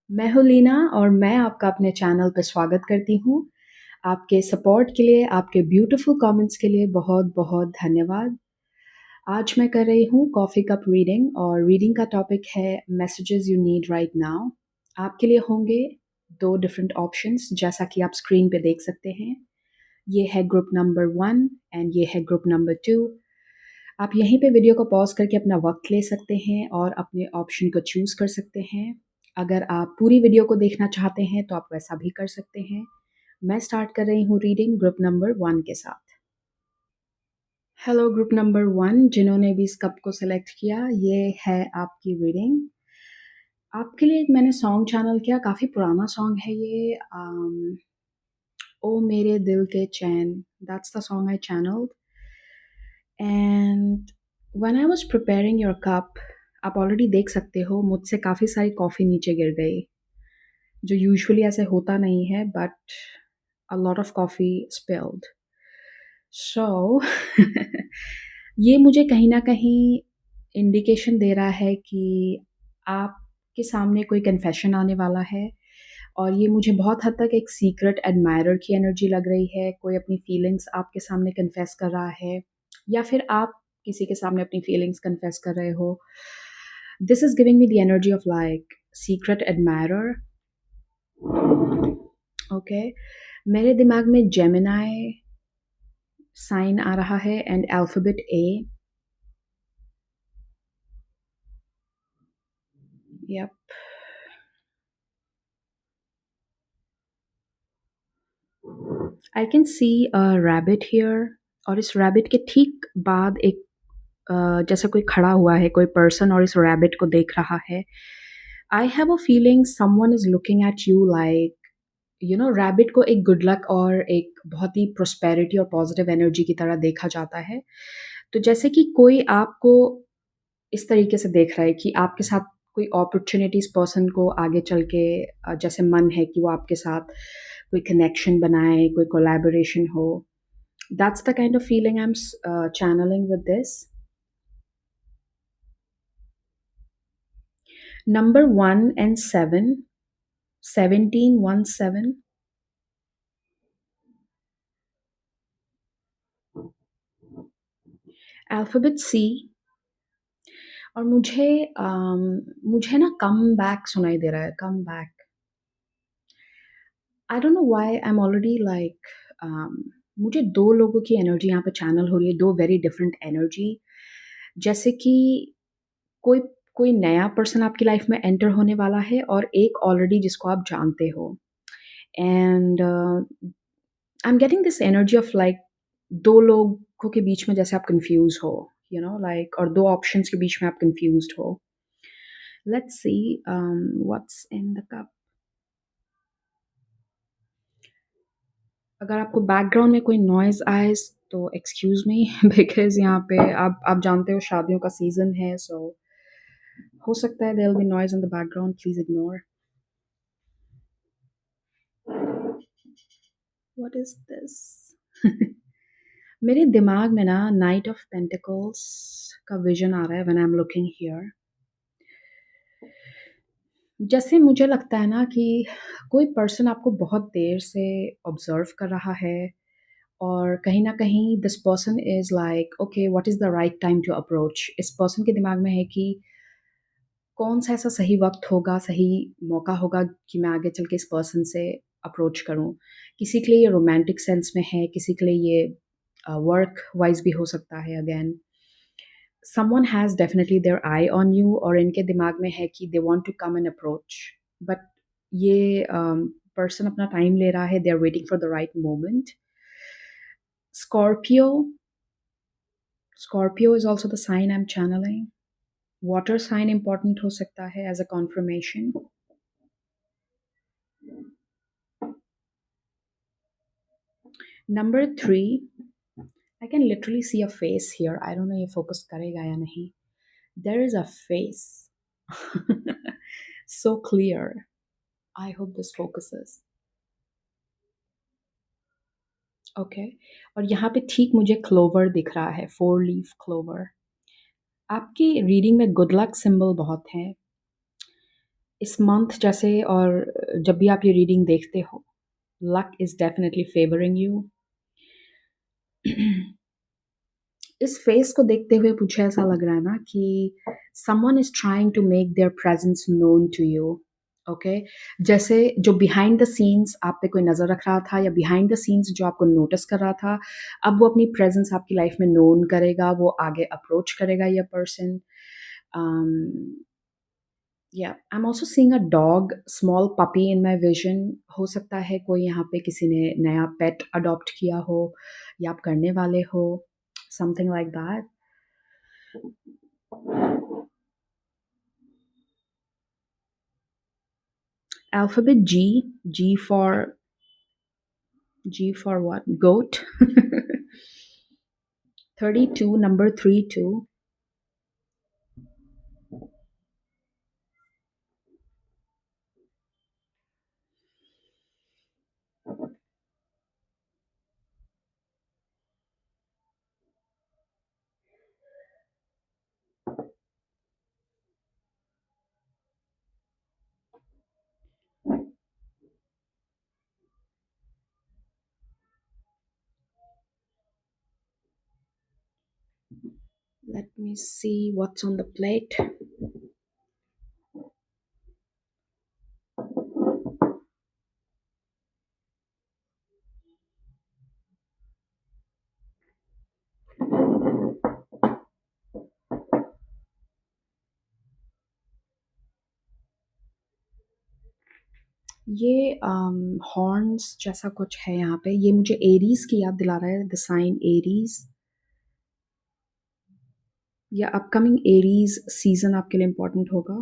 मैं हूँ लीना और मैं आपका अपने चैनल पे स्वागत करती हूँ। आपके सपोर्ट के लिए, आपके ब्यूटीफुल कमेंट्स के लिए बहुत-बहुत धन्यवाद। आज मैं कर रही हूँ कॉफ़ी कप रीडिंग और रीडिंग का टॉपिक है messages you need right now. आपके लिए होंगे 2 डिफरेंट ऑप्शंस जैसा कि आप स्क्रीन पे देख सकते हैं। ये है ग्रुप नंबर 1 एंड ये है ग्रुप नंबर 2। आप यहीं पे वीडियो को पॉज़ करके अपना वक़्त ले सकते हैं और अपने ऑप्शन को चूज़ कर सकते हैं। अगर आप पूरी वीडियो को देखना चाहते हैं तो आप वैसा भी कर सकते हैं। मैं स्टार्ट कर रही हूँ रीडिंग ग्रुप नंबर 1 के साथ। हेलो ग्रुप नंबर 1 जिन्होंने भी इस कप को सेलेक्ट किया, ये है आपकी रीडिंग। आपके लिए एक मैंने सॉन्ग चैनल किया, काफ़ी पुराना सॉन्ग है ये ओ मेरे दिल के चैन, that's the song I channelled. And when I was preparing your cup, आप ऑलरेडी देख सकते हो मुझसे काफ़ी सारी कॉफ़ी नीचे गिर गई, जो यूजुअली ऐसे होता नहीं है but a lot of coffee spilled. So ये मुझे कहीं न कहीं इंडिकेशन दे रहा है कि आपके सामने कोई कन्फेशन आने वाला है और ये मुझे बहुत हद तक एक सीक्रेट एडमायरर की एनर्जी लग रही है। कोई अपनी फीलिंग्स आपके सामने कन्फेस कर रहा है या फिर आप किसी के सामने अपनी फीलिंग्स कन्फेस कर रहे हो। This is giving me the energy of like secret admirer. Okay, मेरे दिमाग में जेमिनी साइन आ रहा है and alphabet A. Yup, I can see a rabbit here और इस रैबिट के ठीक बाद एक जैसे कोई खड़ा हुआ है, कोई पर्सन और इस रैबिट को देख रहा है। आई have a feeling someone is looking at you like you know rabbit को एक गुड लक और एक बहुत ही प्रॉस्पेरिटी और पॉजिटिव एनर्जी की तरह देखा जाता है। तो जैसे कि कोई आपको इस तरीके से देख रहा है कि आपके साथ कोई अपॉर्च्युनिटी इस पर्सन को आगे चल के जैसे मन है कि वो आपके साथ कोई कनेक्शन बनाए, कोई कोलैबोरेशन हो। That's the kind of feeling I am channeling with this. Number 1 and 7, 17, 1, 7. Alphabet C और मुझे ना कम बैक सुनाई दे रहा है, come back. I don't know why I am already like मुझे 2 लोगों की एनर्जी यहाँ पे चैनल हो रही है, 2 वेरी डिफरेंट एनर्जी। जैसे कि कोई कोई नया पर्सन आपकी लाइफ में एंटर होने वाला है और एक ऑलरेडी जिसको आप जानते हो। And I am getting this energy of like 2 लोगों के बीच में जैसे आप कन्फ्यूज़ हो, यू नो लाइक और 2 ऑप्शंस के बीच में आप कन्फ्यूज़्ड हो। Let's see what's in the cup. अगर आपको बैकग्राउंड में कोई नॉइज़ आए तो एक्सक्यूज़ मी बिकॉज़ यहाँ पे आप जानते हो शादियों का सीज़न है सो हो सकता है there will be noise in the background, please ignore. What is this? मेरे दिमाग में ना नाइट ऑफ पेंटिकल्स का विज़न आ रहा है when I am looking here. जैसे मुझे लगता है ना कि कोई पर्सन आपको बहुत देर से ऑब्ज़र्व कर रहा है और कहीं न कहीं this person is like okay what is the right time to approach. इस पर्सन के दिमाग में है कि कौन-सा ऐसा सही वक़्त होगा, सही मौका होगा कि मैं आगे चल के इस पर्सन से अप्रोच करूँ। किसी के लिए ये रोमांटिक सेंस में है, किसी के लिए ये वर्क वाइज़ भी हो सकता है again. Someone has definitely their eye on you और इनके दिमाग में है कि they want to come and approach but ये पर्सन अपना टाइम ले रहा है, they are waiting for the right moment. Scorpio, Scorpio is also the sign I am channelling. Water sign important हो सकता है as a confirmation. Number 3, I can literally see a face here. I don't know ये focus करेगा या नहीं. There is a face. So clear. I hope this focuses. Okay. और यहाँ पे ठीक मुझे क्लोवर दिख रहा है, 4 लीफ क्लोवर। आपकी रीडिंग में गुड लक सिंबल बहुत हैं। इस मंथ जैसे और जब भी आप ये रीडिंग देखते हो, luck is definitely favouring you. इस फेस को देखते हुए मुझे ऐसा लग रहा है ना कि someone is trying to make their presence known to you. Okay, जैसे जो बिहाइंड द सीन्स आप पे कोई नज़र रख रहा था या बिहाइंड द सीन्स जो आपको नोटिस कर रहा था, अब वो अपनी प्रेजेंस आपकी लाइफ में नोन करेगा, वो आगे अप्रोच करेगा ये पर्सन। या आई am also seeing a dog, small puppy in my vision. हो सकता है कोई यहाँ पे किसी ने नया पेट अडॉप्ट किया हो या आप करने वाले हो, something like that. Alphabet G, G for what? Goat. 32, number 32. Let me see what's on the plate. ये हॉर्न्स जैसा कुछ है यहाँ पे, ये मुझे एरीज की याद दिला रहा है, द साइन एरीज। या अपकमिंग एरीज सीजन आपके लिए इम्पोर्टेंट होगा,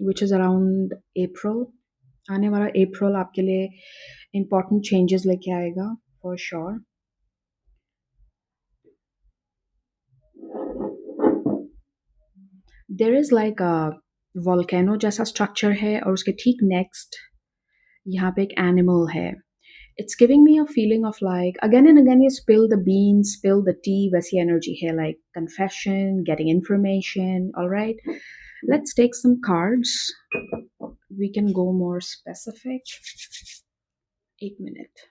विच इज़ अराउंड अप्रैल। आने वाला अप्रैल आपके लिए इम्पोर्टेंट चेंजेस लेके आएगा for sure. There is like a volcano जैसा स्ट्रक्चर है और उसके ठीक नेक्स्ट यहाँ पे एक एनिमल है। It's giving me a feeling of like again and again ये spill the beans, spill the tea वैसी एनर्जी है, like confession, getting information. Alright, let's take some cards, we can go more specific. एक minute.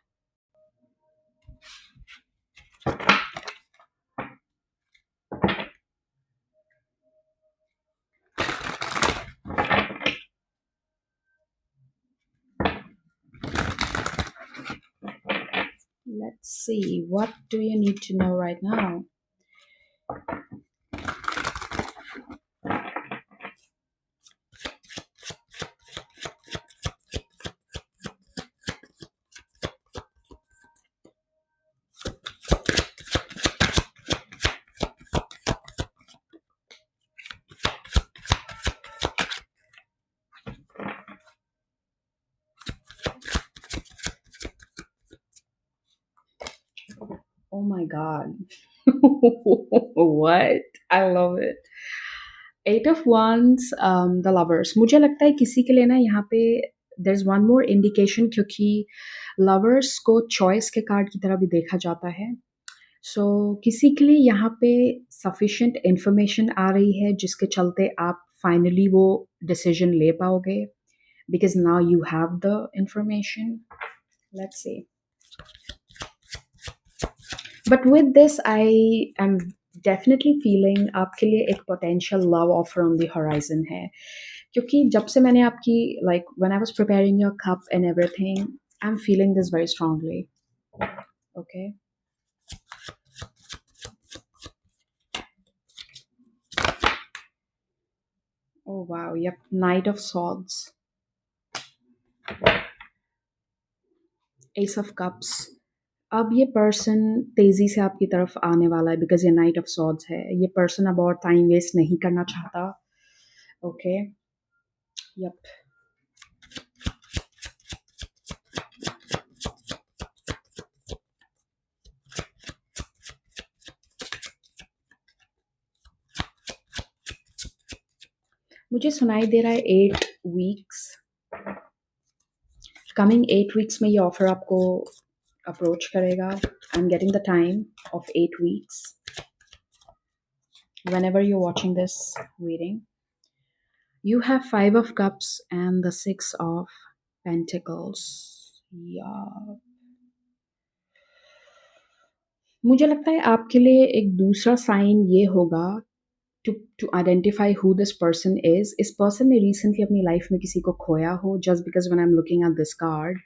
Let's see, what do you need to know right now? Oh my god. What? I love it. Eight of wands, the lovers. मुझे लगता है किसी के लिए ना यहाँ पे there is one more indication, क्योंकि लवर्स को चॉइस के कार्ड की तरह भी देखा जाता है। सो किसी के लिए यहाँ पे सफिशिएंट इंफॉर्मेशन आ रही है जिसके चलते आप फाइनली वो डिसीजन ले पाओगे, because now you have the information. Let's see. But with this I am definitely feeling आपके लिए एक potential love offer on the horizon है, क्योंकि जब से मैंने आपकी like when I was preparing your cup and everything, I am feeling this very strongly. Okay, oh wow, yup, knight of swords, ace of cups. अब ये person तेज़ी से आपकी तरफ आने वाला है बिकॉज़ ये नाइट ऑफ सॉर्ड्स है। ये पर्सन अब और टाइम वेस्ट नहीं करना चाहता। Okay, yup. मुझे सुनाई दे रहा है 8 वीक्स, कमिंग 8 वीक्स में ये ऑफ़र आपको अप्रोच करेगा। I am getting the time of 8 weeks whenever you are watching this reading. You have Five of Cups and the Six of Pentacles. या मुझे लगता है आपके लिए एक दूसरा साइन ये होगा to identify who this person is. इस पर्सन ने रिसेंटली अपनी लाइफ में किसी को खोया हो, just because when I am looking at this card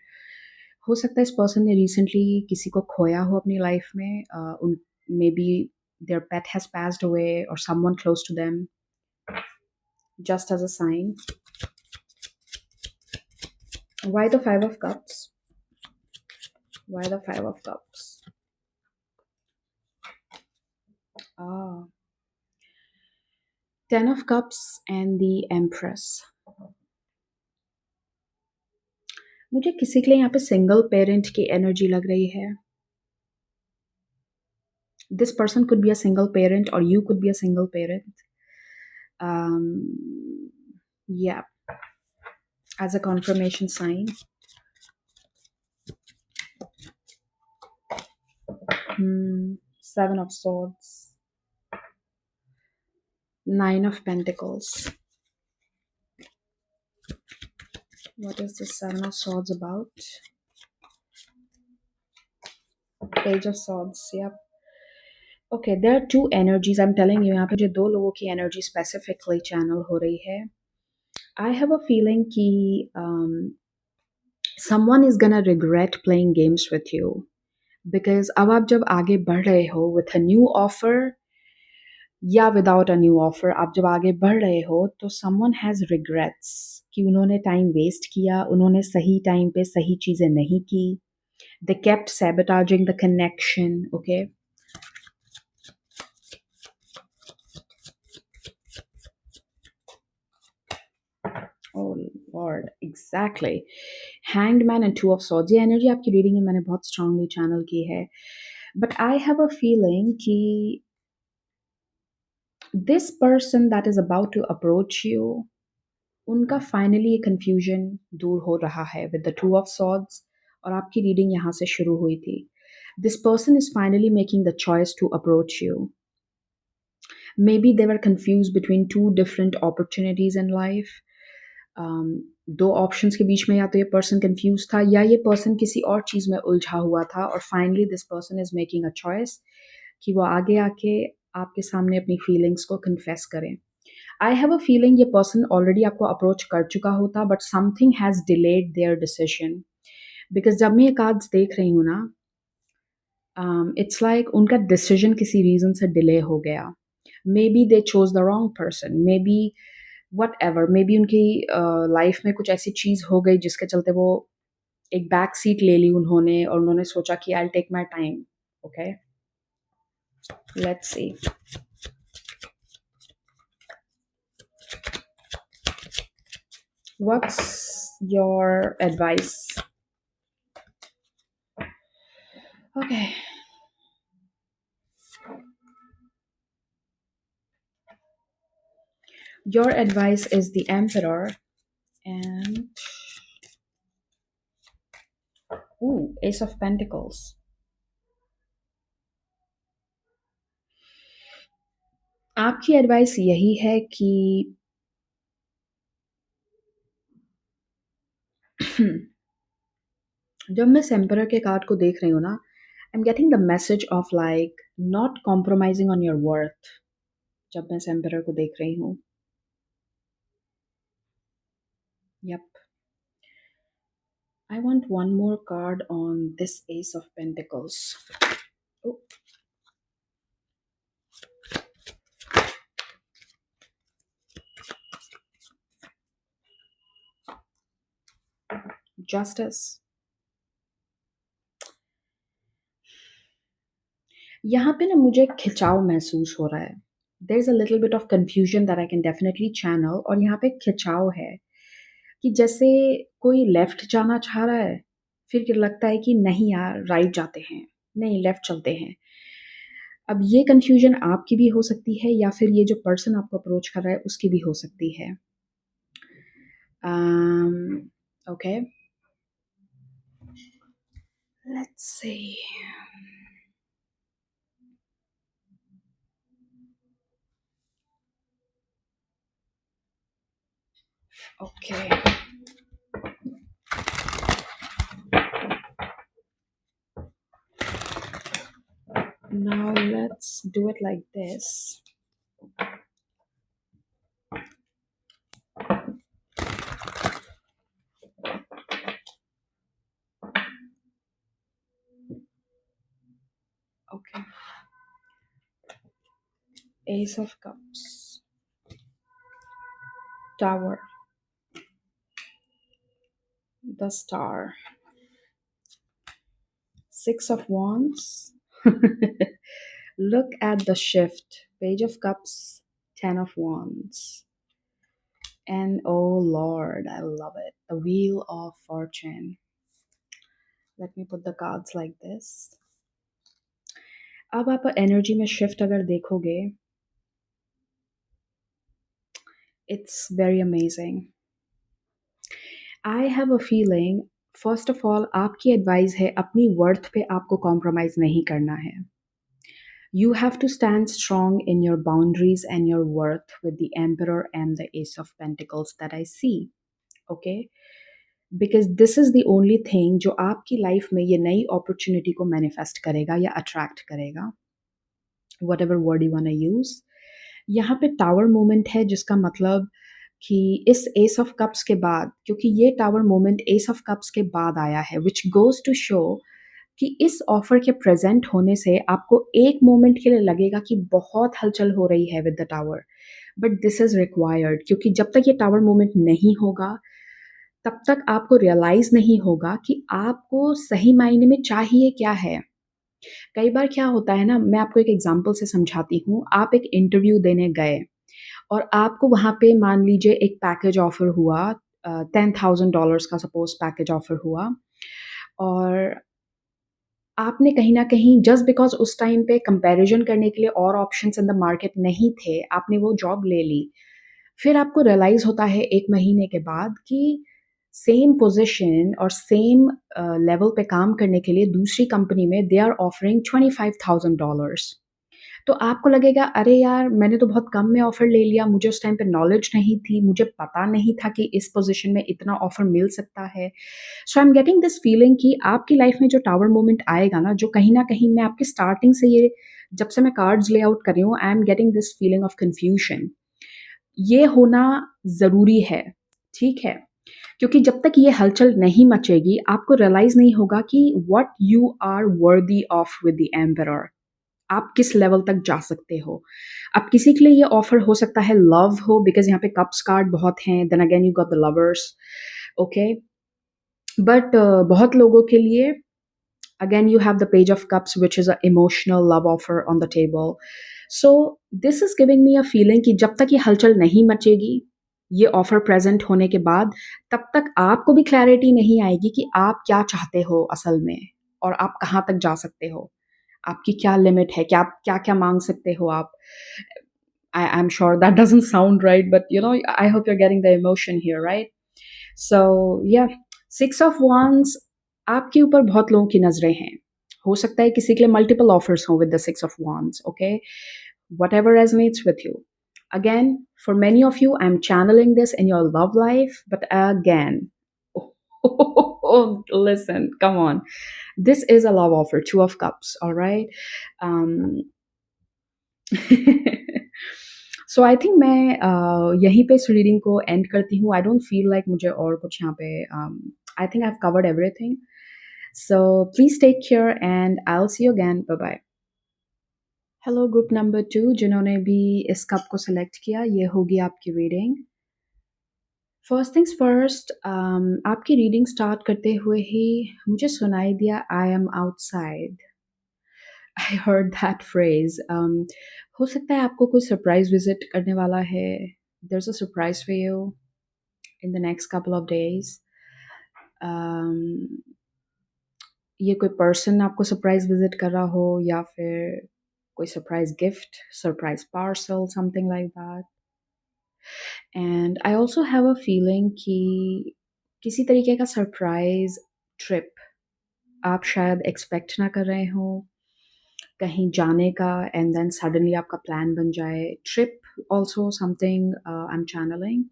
हो सकता है इस पर्सन ने रिसेंटली किसी को खोया हो अपनी लाइफ में। उन maybe their pet has passed away or someone close to them, just as a sign. Why the Five of Cups? Why the Five of Cups? Ah, Ten of Cups and the Empress. मुझे किसी के लिए यहाँ पे single parent की energy लग रही है। This person could be a single parent or you could be a single parent. Um, yeah, as a confirmation sign. Seven of Swords. Nine of Pentacles. What is the Seven of Swords about? Page of Swords. Yep. Okay, there are two energies. I'm telling you, यहाँ पे जो दो लोगों की energy specifically channel हो रही है. I have a feeling कि someone is gonna regret playing games with you. Because अब आप जब आगे बढ़ रहे हो with a new offer या विदाउट अ न्यू ऑफर, आप जब आगे बढ़ रहे हो तो समवन हैज़ रिग्रेट्स कि उन्होंने टाइम वेस्ट किया, उन्होंने सही टाइम पे सही चीज़ें नहीं की। They kept sabotaging the connection. Okay, oh lord, exactly. Hanged man and two of swords, ये एनर्जी आपकी रीडिंग में मैंने बहुत स्ट्रांगली चैनल की है। But I have a feeling कि this person that is about to approach you, उनका finally ये कन्फ्यूजन दूर हो रहा है with the two of swords. और आपकी रीडिंग यहाँ से शुरू हुई थी। This person is finally making the choice to approach you. Maybe they were confused between two different opportunities in life. दो ऑप्शंस के बीच में या तो ये पर्सन कंफ्यूज था या ये पर्सन किसी और चीज़ में उलझा हुआ था, और finally this person is making a choice कि वो आगे आके आपके सामने अपनी फीलिंग्स को कन्फेस करें। आई हैव अ फीलिंग ये पर्सन ऑलरेडी आपको अप्रोच कर चुका होता, but something has delayed there decision. Because जब मैं ये कार्ड्स देख रही हूँ ना, इट्स लाइक उनका डिसीजन किसी रीज़न से डिले हो गया। May be they chose the wrong person, may be what ever, may be उनकी लाइफ में कुछ ऐसी चीज़ हो गई जिसके चलते वो एक बैक सीट ले ली उन्होंने, और उन्होंने सोचा कि I take my time. Okay, let's see. What's your advice? Okay. Your advice is the Emperor and Ace of Pentacles. आपकी एडवाइस यही है कि जब मैं इस एम्परर के कार्ड को देख रही हूँ ना, आई am getting the message of like not compromising on your worth. जब मैं इस एम्परर को देख रही हूँ, yep. I want one more card on this Ace of Pentacles. Oh. Justice. यहाँ पे ना मुझे खिंचाव महसूस हो रहा है। There is a little bit of confusion that I can definitely channel, और यहाँ पे खिंचाव है कि जैसे कोई लेफ्ट जाना चाह रहा है, फिर लगता है कि नहीं यार राइट जाते हैं, नहीं लेफ्ट चलते हैं। अब ये कन्फ्यूजन आपकी भी हो सकती है या फिर ये जो पर्सन आपको अप्रोच कर रहा है उसकी भी हो सकती है। Okay, let's C. Okay. Now let's do it like this. Okay. Ace of Cups. Tower. The Star. Six of Wands. Look at the shift. Page of Cups. Ten of Wands. And oh Lord, I love it. The Wheel of Fortune. Let me put the cards like this. अब आप energy में shift अगर देखोगे, it's very amazing. I have a feeling, first of all, आपकी advice है अपनी worth पे आपको कॉम्प्रोमाइज नहीं करना है. You have to stand strong in your boundaries and your worth with the Emperor and the Ace of Pentacles that I see. Okay? Because this is the only thing जो आपकी life में ये नई opportunity को manifest करेगा या attract करेगा. Whatever word you want to use. यहाँ पे टावर मोमेंट है जिसका मतलब कि इस एस ऑफ कप्स के बाद, क्योंकि ये tower moment S of cups के बाद आया है, विच गोज टू शो कि इस ऑफर के प्रेजेंट होने से आपको एक मोमेंट के लिए लगेगा कि बहुत हलचल हो रही है with the tower, but this is required, क्योंकि जब तक ये टावर मोमेंट नहीं होगा तब तक आपको रियलाइज नहीं होगा कि आपको सही मायने में चाहिए क्या है. कई बार क्या होता है ना, मैं आपको एक एग्जांपल से समझाती हूँ. आप एक इंटरव्यू देने गए और आपको वहाँ पे मान लीजिए एक पैकेज ऑफर हुआ, $10,000 का सपोज पैकेज ऑफर हुआ, और आपने कहीं न कहीं जस्ट बिकॉज़ उस टाइम पे कंपैरिज़न करने के लिए और ऑप्शंस इन द मार्केट नहीं थे, आपने वो जॉब ले ली. फिर आपको रियलाइज़ होता है 1 महीने के बाद कि सेम पोज़ीशन और सेम लेवल पे काम करने के लिए दूसरी कंपनी में दे आर ऑफरिंग $25,000. तो आपको लगेगा अरे यार, मैंने तो बहुत कम में ऑफ़र ले लिया, मुझे उस टाइम पे नॉलेज नहीं थी, मुझे पता नहीं था कि इस पोज़ीशन में इतना ऑफ़र मिल सकता है. So I am getting this feeling कि आपकी लाइफ़ में जो टावर मोमेंट आएगा ना, जो कहीं न कहीं मैं आपकी स्टार्टिंग से ये जब से मैं कार्ड्स लेआउट कर रही हूँ, आई am getting this feeling of confusion. ये होना ज़रूरी है, ठीक है? क्योंकि जब तक ये हलचल नहीं मचेगी, आपको रियलाइज़ नहीं होगा कि what you are worthy of with the emperor. आप किस लेवल तक जा सकते हो. अब किसी के लिए ये ऑफर हो सकता है लव हो, बिकॉज़ यहाँ पे कप्स कार्ड बहुत हैं, then again you got the lovers, okay. But बहुत लोगों के लिए again you have the page of cups, which is an emotional love offer on the table. So this is giving me a feeling कि जब तक ये हलचल नहीं मचेगी, ये ऑफर प्रेजेंट होने के बाद, तब तक आपको भी क्लैरिटी नहीं आएगी कि आप क्या चाहते हो असल में, और आप कहाँ तक जा सकते हो. आपकी क्या लिमिट है, क्या क्या क्या मांग सकते हो आप. I'm sure that doesn't sound right, but you know, I hope you're getting the emotion here, right? So yeah, six of wands, आपके ऊपर बहुत लोगों की नज़रें हैं. हो सकता है किसी के लिए मल्टीपल ऑफर्स हों with the six of wands, okay? Whatever resonates with you. Again, for many of you, I'm channeling this in your love life, but again, listen, come on. This is a love offer, Two of Cups, all right? Um, so I think मैं यहीं पे इस reading को and करती हूँ. I don't feel like मुझे और कुछ यहाँ पे, I think I have covered everything. So please take care and I will see you again. Bye bye. Hello group number 2 जिन्होंने भी इस कप को सिलेक्ट किया, ये होगी आपकी रीडिंग. फर्स्ट थिंग्स फर्स्ट, आपकी रीडिंग स्टार्ट करते हुए ही मुझे सुनाई दिया I am outside. I heard that phrase. हो सकता है आपको कोई सरप्राइज विजिट करने वाला है. There is a surprise for you in the next couple of days. ये कोई पर्सन आपको सरप्राइज विजिट कर रहा हो, या फिर कोई surprise gift, surprise parcel, something like that. And I also have a feeling कि किसी तरीके का सरप्राइज ट्रिप आप शायद एक्सपेक्ट ना कर रहे हो कहीं जाने का, एंड देन सडनली आपका प्लान बन जाए. Trip also something I am channelling.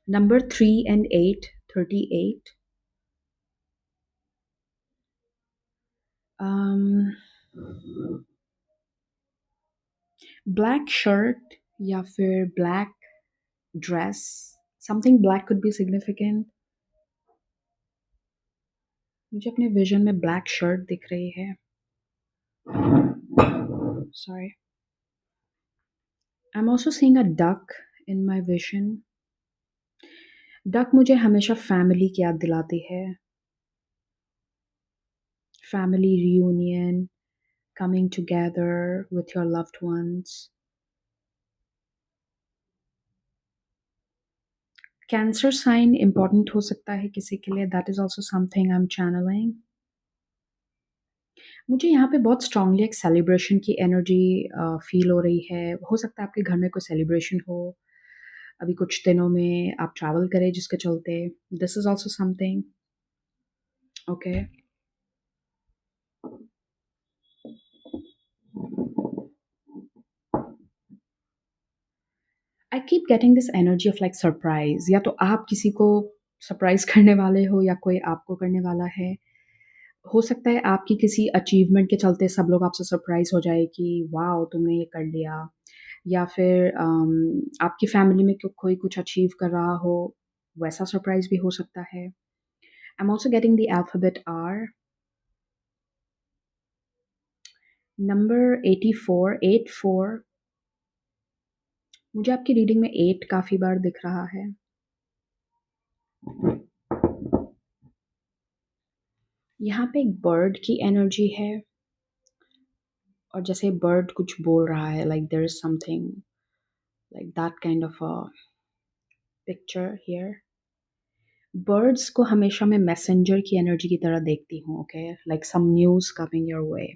Number 3 and 8, 38. Um, Black shirt या फिर black dress. Something black could be significant. मुझे अपने विजन में ब्लैक शर्ट दिख रही है. Sorry. I'm also seeing a duck in my vision. Duck मुझे हमेशा फैमिली की याद दिलाती है. Family reunion, coming together with your loved ones. Cancer sign important हो सकता है किसी के लिए. That is also something I am channelling. मुझे यहाँ पे बहुत स्ट्रांगली एक सेलिब्रेशन की एनर्जी फील हो रही है. हो सकता है आपके घर में कोई सेलिब्रेशन हो अभी कुछ दिनों में. आप ट्रैवल करें जिसके चलते. This is also something. Okay. I keep getting this energy of like surprise. या तो आप किसी को सरप्राइज करने वाले हो या कोई आपको करने वाला है. हो सकता है आपकी किसी अचीवमेंट के चलते सब लोग आपसे सरप्राइज हो जाए कि वाओ तुमने ये कर लिया. या फिर आपकी फैमिली में कोई कुछ अचीव कर रहा हो. वैसा सरप्राइज भी हो सकता है. I am also getting the alphabet R. Number 84, 84. मुझे आपकी रीडिंग में 8 काफ़ी बार दिख रहा है. यहाँ पे एक बर्ड की एनर्जी है और जैसे बर्ड कुछ बोल रहा है like there is something like that kind of a picture here. Birds को हमेशा मैं मैसेंजर की एनर्जी की तरह देखती हूँ. Okay, like some news coming your way.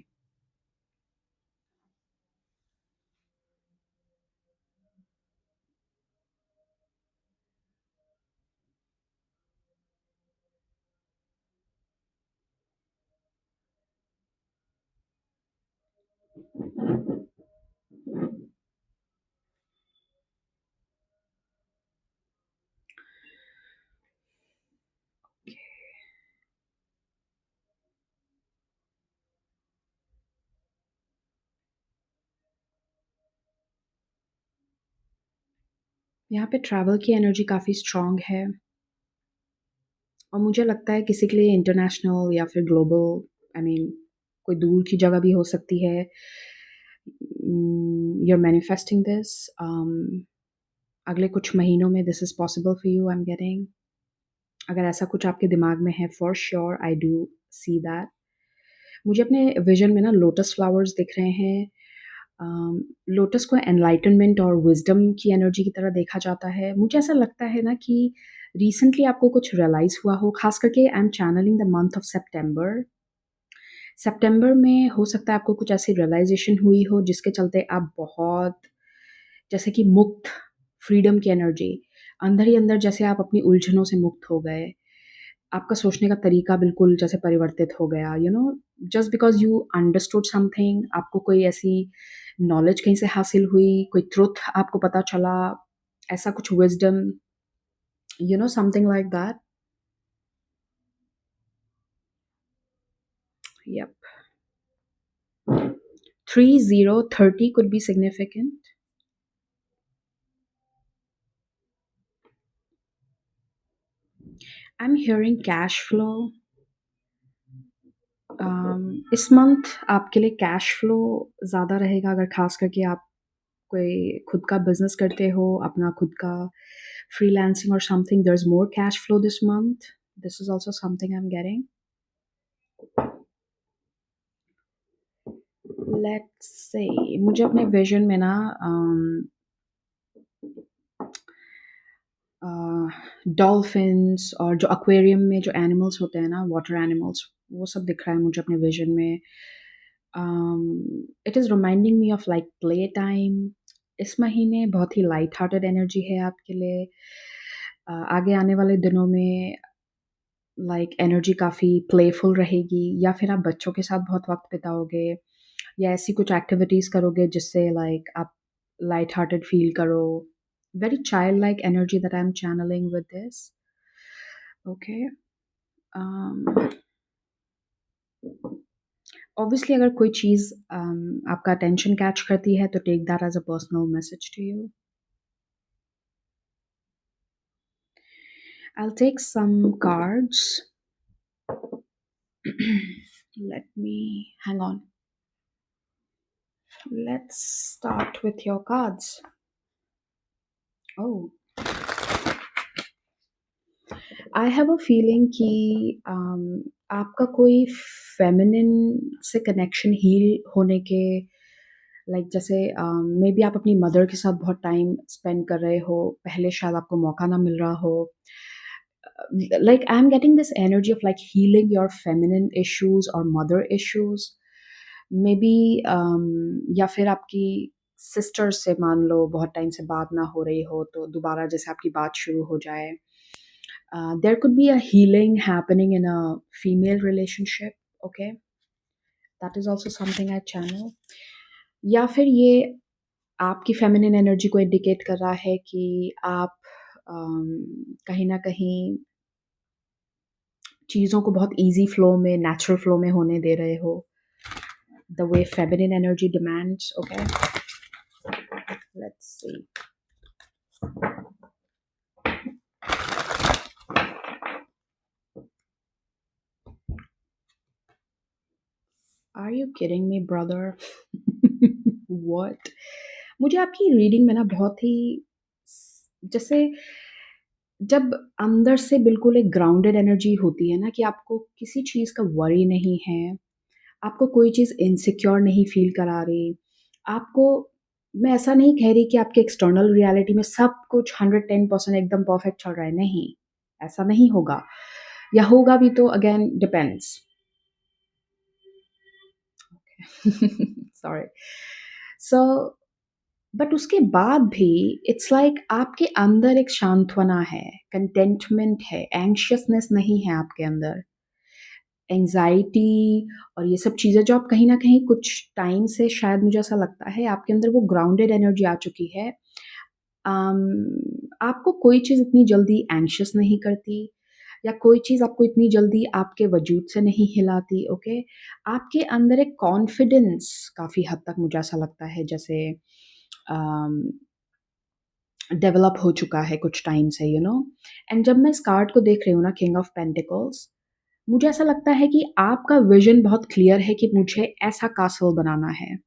यहाँ पे ट्रैवल की एनर्जी काफ़ी स्ट्रॉन्ग है और मुझे लगता है किसी के लिए इंटरनेशनल या फिर ग्लोबल. आई मीन कोई दूर की जगह भी हो सकती है. You are manifesting this. अगले कुछ महीनों में this is possible for you. I am getting. अगर ऐसा कुछ आपके दिमाग में है for sure I do see that. मुझे अपने विजन में ना लोटस फ्लावर्स दिख रहे हैं. लोटस को एनलाइटनमेंट और विजडम की एनर्जी की तरह देखा जाता है. मुझे ऐसा लगता है ना कि रिसेंटली आपको कुछ रियलाइज़ हुआ हो. खास करके I am channelling the month of September. सितंबर में हो सकता है आपको कुछ ऐसी रियलाइजेशन हुई हो जिसके चलते आप बहुत जैसे कि मुक्त, फ्रीडम की एनर्जी, अंदर ही अंदर जैसे आप अपनी उलझनों से मुक्त हो गए. आपका सोचने का तरीका बिल्कुल जैसे परिवर्तित हो गया. Just because you understood something. आपको कोई ऐसी नॉलेज कहीं से हासिल हुई, कोई ट्रुथ आपको पता चला, ऐसा कुछ wisdom, something like that. Yup. 3030 could be significant. I'm hearing cash flow. इस मंथ आपके लिए कैश फ्लो ज़्यादा रहेगा अगर खास करके आप कोई खुद का बिज़नेस करते हो, अपना खुद का फ्रीलांसिंग और something. There is more cash flow this month. This is also something I am getting. Let's say मुझे अपने विज़न में ना डॉल्फिन्स और जो एक्वेरियम में जो एनिमल्स होते हैं ना, वाटर एनिमल्स, वो सब दिख रहा है मुझे अपने विज़न में. It is reminding me of like play time. इस महीने बहुत ही लाइट हार्टेड एनर्जी है आपके लिए. आगे आने वाले दिनों में लाइक एनर्जी काफ़ी प्लेफुल रहेगी या फिर आप बच्चों के साथ बहुत वक़्त बिताओगे या ऐसी कुछ एक्टिविटीज़ करोगे जिससे लाइक आप लाइट हार्टेड फ़ील करो. very childlike energy that I'm channeling with this. Okay. Um, Obviously, अगर कोई चीज़ आपका अटेंशन कैच करती है तो take that as a personal message to you. I'll take some cards. Let me hang on. Let's start with your cards. Oh, I have a feeling कि आपका कोई feminine से कनेक्शन हील होने के like जैसे मे बी आप अपनी mother के साथ बहुत टाइम स्पेंड कर रहे हो, पहले शायद आपको मौका ना मिल रहा हो. Like I'm getting this energy of like healing your feminine issues or mother issues. Maybe या फिर आपकी सिस्टर से मान लो बहुत टाइम से बात ना हो रही हो तो दोबारा जैसे आपकी बात शुरू हो जाए. There could be a healing happening in a female relationship. Okay, that is also something I channel. या फिर ये आपकी फेमिनिन एनर्जी को इंडिकेट कर रहा है कि आप कहीं ना कहीं चीज़ों को बहुत ईज़ी फ्लो में, नेचुरल फ्लो में होने दे रहे हो. The way feminine energy demands. Okay, let's see. Are you kidding me, brother? What? मुझे आपकी रीडिंग में ना बहुत ही जैसे जब अंदर से बिल्कुल एक ग्राउंडेड एनर्जी होती है ना कि आपको किसी चीज़ का वरी नहीं है, आपको कोई चीज़ इनसिक्योर नहीं फ़ील करा रही, आपको मैं ऐसा नहीं कह रही कि आपके एक्सटर्नल रियलिटी में सब कुछ 110% एकदम परफेक्ट चल रहा है, नहीं, ऐसा नहीं होगा या होगा भी तो again depends. Sorry. So but उसके बाद भी इट्स लाइक आपके अंदर एक सांत्वना है, कंटेंटमेंट है, एंग्शियसनेस नहीं है आपके अंदर. एंग्जायटी और ये सब चीज़ें जो आप कहीं न कहीं कुछ टाइम से शायद मुझे ऐसा लगता है आपके अंदर वो ग्राउंडेड एनर्जी आ चुकी है. अम, आपको कोई चीज़ इतनी जल्दी एंग्शियस नहीं करती या कोई चीज़ आपको इतनी जल्दी आपके वजूद से नहीं हिलाती. ओके, आपके अंदर एक कॉन्फिडेंस काफ़ी हद तक मुझे ऐसा लगता है जैसे डेवलप हो चुका है कुछ टाइम से, यू नो. एंड जब मैं इस कार्ड को देख रही हूँ ना, किंग ऑफ पेंटिकल्स, मुझे ऐसा लगता है कि आपका विजन बहुत क्लियर है कि मुझे ऐसा कासल बनाना है.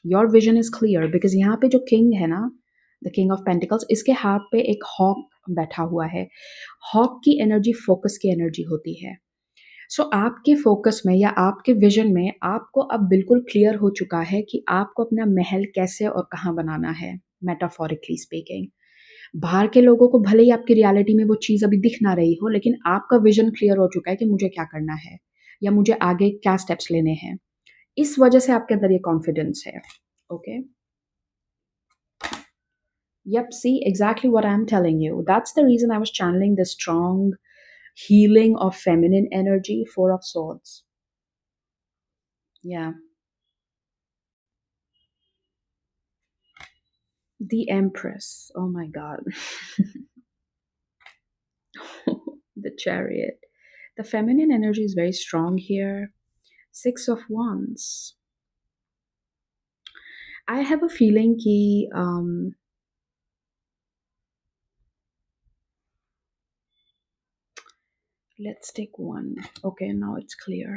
Your vision is clear because यहाँ पे जो किंग है ना, द किंग ऑफ पेंटिकल्स, इसके हाथ पे एक हॉक बैठा हुआ है. हॉक की एनर्जी फोकस की एनर्जी होती है. सो आपके फोकस में या आपके विजन में आपको अब बिल्कुल क्लियर हो चुका है कि आपको अपना महल कैसे और कहाँ बनाना है, मेटाफोरिकली स्पीकिंग. बाहर के लोगों को भले ही आपकी रियलिटी में वो चीज़ अभी दिख ना रही हो, लेकिन आपका विजन क्लियर हो चुका है कि मुझे क्या करना है या मुझे आगे क्या स्टेप्स लेने हैं. इस वजह से आपके अंदर ये कॉन्फिडेंस है. Okay. Yep, see exactly what I'm telling you. That's the reason I was channeling the strong healing of feminine energy, Four of Swords. Yeah. The Empress. Oh my God. The Chariot. The feminine energy is very strong here. Six of Wands. I have a feeling कि let's take one. Okay, now it's clear.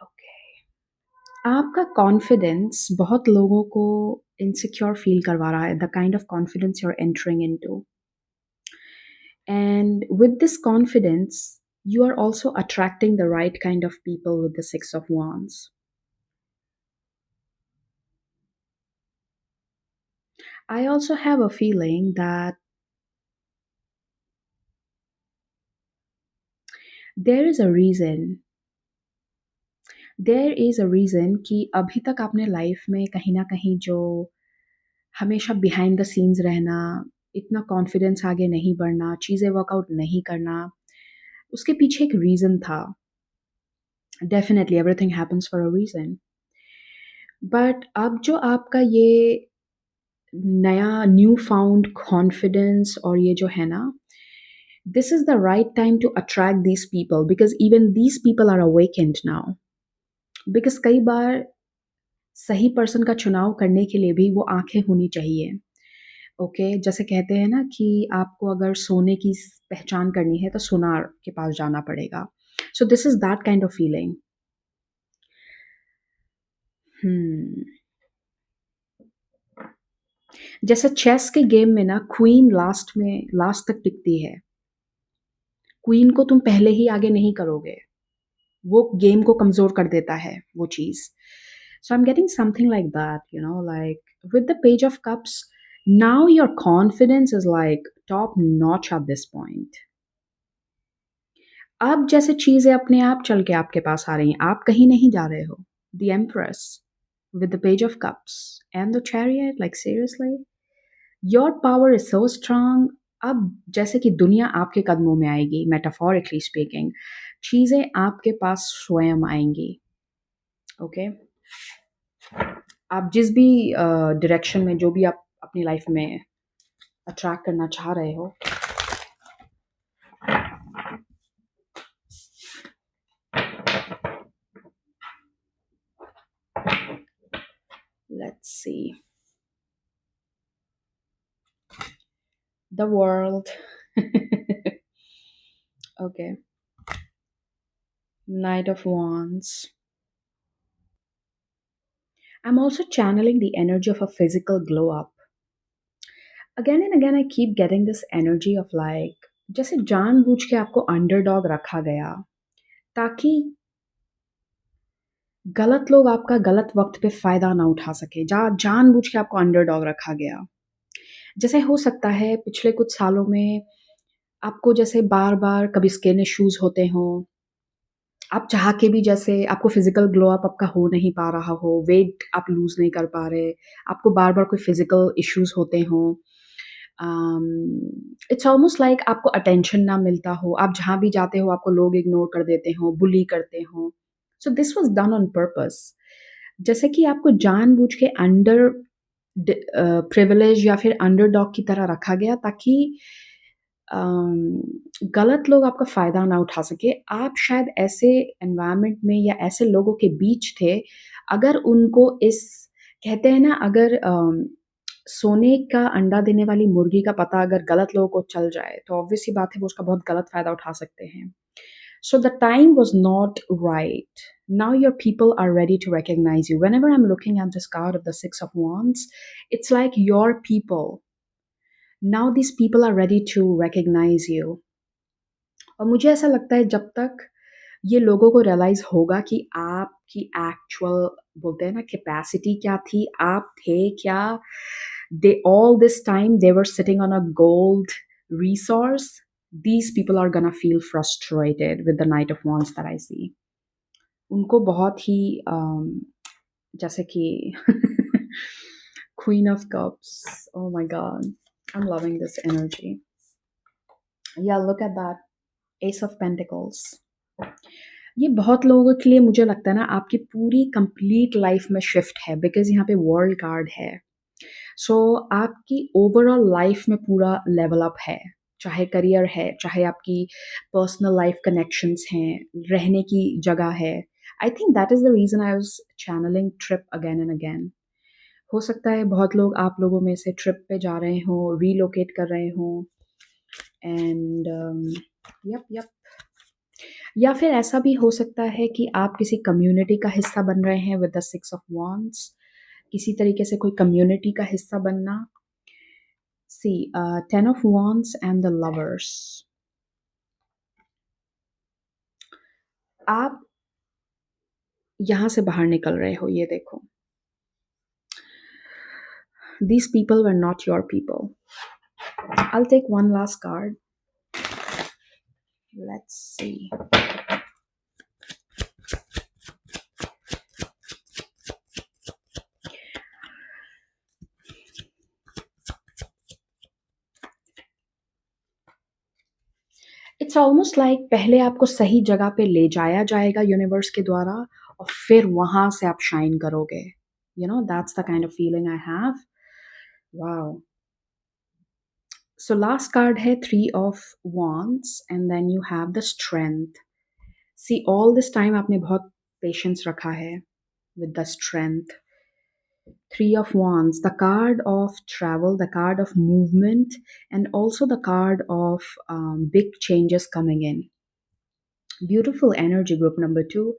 Okay. आपका confidence बहुत लोगों को insecure feel करवा रहा है, the kind of confidence you are entering into. And with this confidence, you are also attracting the right kind of people with the Six of Wands. I also have a feeling that there is a reason कि अभी तक आपने life में कहीं न कहीं जो हमेशा बिहाइंड द सीन्स रहना, इतना कॉन्फिडेंस आगे नहीं बढ़ना, चीज़ें वर्कआउट नहीं करना, उसके पीछे एक रीज़न था. Definitely everything happens for a reason. But अब जो आपका ये नया न्यू फाउंड कॉन्फिडेंस और ये जो है ना, this is the right time to attract these people because even these people are awakened now. Because कई बार सही पर्सन का चुनाव करने के लिए भी वो आँखें होनी चाहिए। ओके, जैसे कहते हैं ना कि आपको अगर सोने की पहचान करनी है तो सुनार के पास जाना पड़ेगा। So this is that kind of feeling. Hmm. जैसे चेस के गेम में ना क्वीन लास्ट तक टिकती है। क्वीन को तुम पहले ही आगे नहीं करोगे। वो गेम को कमज़ोर कर देता है वो चीज़। So I am getting something like that, like with the page of cups, now your confidence is like top notch at this point. अब जैसे चीज़ें अपने आप चल के आपके पास आ रही हैं, आप कहीं नहीं जा रहे हो। The empress with the page of cups and the chariot, like seriously your power is so strong. अब जैसे कि दुनिया आपके कदमों में आएगी, मेटाफोरिकली स्पीकिंग, चीज़ें आपके पास स्वयं आएंगी। ओके, आप जिस भी डायरेक्शन में जो भी आप अपनी लाइफ में अट्रैक्ट करना चाह रहे हो, let's see the world. Okay, Knight of Wands. I'm also channeling the energy of a physical glow up. Again and again, I keep getting this energy of like, जैसे जानबूझ के आपको अंडरडॉग रखा गया ताकि गलत लोग आपका गलत वक्त पे फायदा ना उठा सके। जानबूझ के आपको अंडरडॉग रखा गया। जैसे हो सकता है पिछले कुछ सालों में आपको जैसे बार-बार कभी स्किन इश्यूज़ होते हों, आप चाह के भी जैसे आपको फिज़िकल ग्लो अप आपका हो नहीं पा रहा हो, वेट आप लूज़ नहीं कर पा रहे, आपको बार-बार कोई फिज़िकल इश्यूज़ होते हों। इट्स ऑलमोस्ट लाइक आपको अटेंशन ना मिलता हो, आप जहाँ भी जाते हो आपको लोग इग्नोर कर देते हों, बुली करते हों। So this was done on purpose. जैसे कि आपको जानबूझ के प्रिविलेज या फिर अंडरडॉग की तरह रखा गया ताकि गलत लोग आपका फ़ायदा ना उठा सके। आप शायद ऐसे एनवायरनमेंट में या ऐसे लोगों के बीच थे, अगर उनको इस कहते हैं ना, अगर सोने का अंडा देने वाली मुर्गी का पता अगर गलत लोगों को चल जाए, तो ऑब्वियस सी बात है वो उसका बहुत गलत फ़ायदा उठा सकते हैं। So the time was not right. Now your people are ready to recognize you. Whenever I'm looking at this card of the Six of Wands, it's like your people. Now these people are ready to recognize you. और मुझे ऐसा लगता है जब तक ये लोगों को रियलाइज़ होगा कि आपकी एक्चुअल बोलते हैं ना कैपेसिटी क्या थी, आप थे क्या, they all this time they were sitting on a gold resource, these people are gonna feel frustrated with the Knight of Wands that I see. उनको बहुत ही जैसे कि Queen of Cups. Oh my God, I'm loving this energy. Yeah, look at that. Ace of Pentacles. ये बहुत लोगों के लिए मुझे लगता है ना आपकी पूरी कंप्लीट लाइफ में शिफ्ट है बिकॉज़ यहाँ पे वर्ल्ड कार्ड है। सो आपकी ओवरऑल लाइफ में पूरा लेवल अप है। चाहे करियर है, चाहे आपकी पर्सनल लाइफ कनेक्शंस हैं, रहने की जगह है। I think that is the reason I was channelling trip again and again. हो सकता है बहुत लोग आप लोगों में से ट्रिप पे जा रहे हों, रीलोकेट कर रहे हों एंड यप, यप। या फिर ऐसा भी हो सकता है कि आप किसी कम्युनिटी का हिस्सा बन रहे हैं with the six of wands, किसी तरीके से कोई कम्युनिटी का हिस्सा बनना। सी 10 of wands and the lovers. आप यहाँ से बाहर निकल रहे हो, ये देखो। These people were not your people. I'll take one last card. Let's see. It's almost like पहले आपको सही जगह पे ले जाया जाएगा यूनिवर्स के द्वारा और फिर वहाँ से आप शाइन करोगे। That's the kind of feeling I have. Wow. So last card hai Three of Wands, and then you have the Strength. See, all this time आपने बहुत patience रखा है with the Strength. Three of Wands, the card of travel, the card of movement, and also the card of big changes coming in. Beautiful energy, group number 2.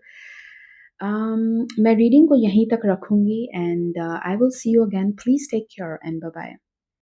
मैं reading को यहीं तक रखूंगी, and I will see you again. Please take care and bye bye.